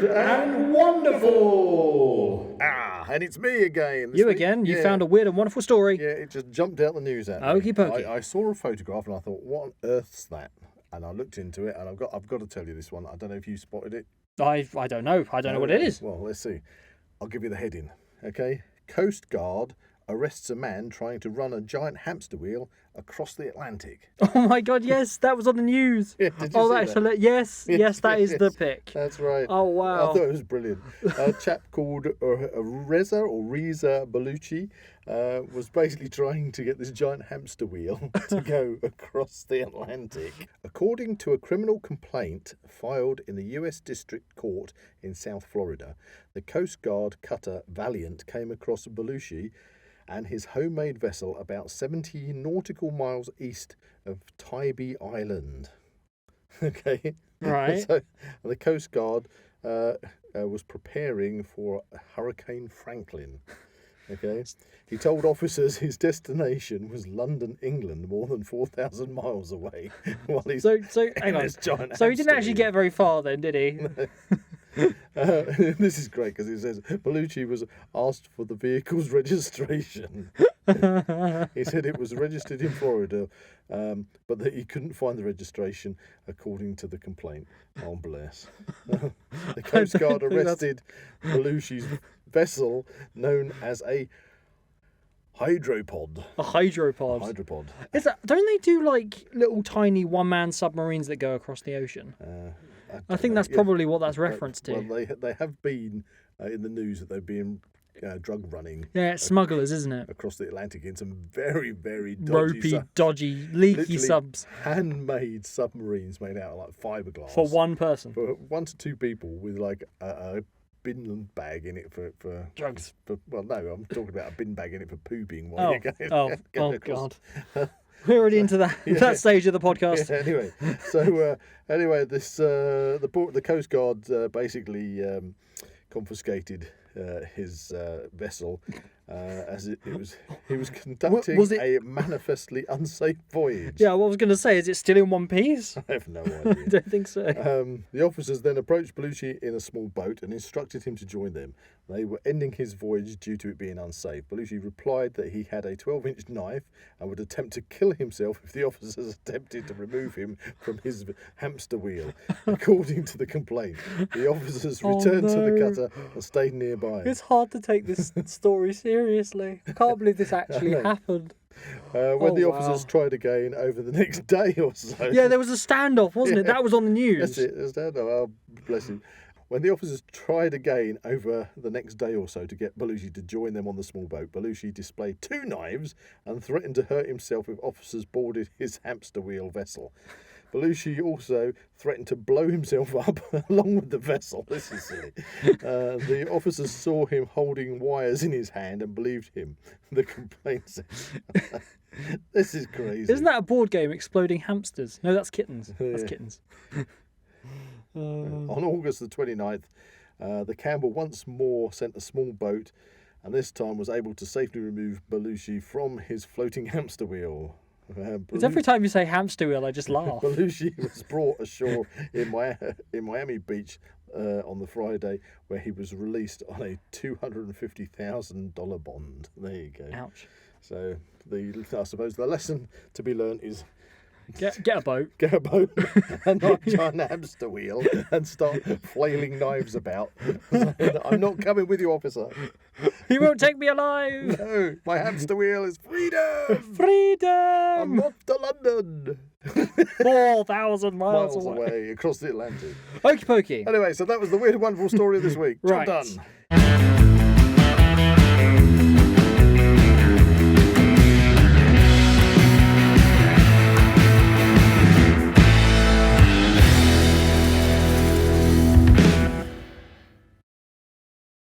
Weird and Wonderful. And it's me again. You again? You found a weird and wonderful story. Yeah, it just jumped out the news at me. Okie pokey. I saw a photograph and I thought, what on earth's that? And I looked into it, and I've got to tell you this one. I don't know if you spotted it. I don't know. I don't know what it is. Well, let's see. I'll give you the heading. Okay. Coast Guard arrests a man trying to run a giant hamster wheel across the Atlantic. Oh my God! Yes, that was on the news. Yeah, did you see that's that? yes, that is the pic. That's right. Oh wow! I thought it was brilliant. A chap called Reza Baluchi was basically trying to get this giant hamster wheel to go across the Atlantic. According to a criminal complaint filed in the U.S. District Court in South Florida, the Coast Guard cutter Valiant came across Baluchi and his homemade vessel about 70 nautical miles east of Tybee Island. Okay. Right. So the Coast Guard was preparing for Hurricane Franklin. Okay. He told officers his destination was London, England, more than 4,000 miles away. While he's so hang on. So he didn't actually get very far then, did he? This is great because it says Baluchi was asked for the vehicle's registration. He said it was registered in Florida, but that he couldn't find the registration according to the complaint. Oh, bless. The Coast Guard arrested Baluchi's vessel known as a hydropod. A hydropod. Hydropod. Don't they do like little tiny one-man submarines that go across the ocean? I think that's probably what that's referenced to. Well, they have been in the news that they've been drug running. Yeah, smugglers, isn't it? Across the Atlantic in some very, very dodgy, ropey, dodgy, leaky subs. Handmade submarines made out of like fiberglass. For one person. For 1 to 2 people with like a bin bag in it for drugs. Well, no, I'm talking about a bin bag in it for pooping while you're going across. God. We're already into that stage of the podcast. Yeah, anyway, this the Coast Guard basically confiscated his vessel as he was conducting a manifestly unsafe voyage. Yeah, what I was going to say, is it still in one piece? I have no idea. I don't think so. The officers then approached Baluchi in a small boat and instructed him to join them. They were ending his voyage due to it being unsafe. Baluchi replied that he had a 12-inch knife and would attempt to kill himself if the officers attempted to remove him from his hamster wheel. According to the complaint, the officers returned to the cutter and stayed nearby. It's hard to take this story seriously. I can't believe this actually happened. When the officers tried again over the next day or so. Yeah, there was a standoff, wasn't it? That was on the news. That's it, a standoff. Oh, bless him. When the officers tried again over the next day or so to get Baluchi to join them on the small boat, Baluchi displayed 2 knives and threatened to hurt himself if officers boarded his hamster wheel vessel. Baluchi also threatened to blow himself up along with the vessel. This is silly. The officers saw him holding wires in his hand and believed him. The complaint says. This is crazy. Isn't that a board game, Exploding Hamsters? No, that's kittens. That's kittens. On August the 29th, the Campbell once more sent a small boat and this time was able to safely remove Baluchi from his floating hamster wheel. Because every time you say hamster wheel, I just laugh. Baluchi was brought ashore in Miami Beach on the Friday, where he was released on a $250,000 bond. There you go. Ouch. So I suppose the lesson to be learned is get a boat. Get a boat and not a giant hamster wheel and start flailing knives about. I'm not coming with you, officer. He won't take me alive. No, my hamster wheel is freedom. Freedom. I'm off to London. 4,000 miles away across the Atlantic. Okie pokey. Anyway, so that was the weird and wonderful story of this week. Right. Job done.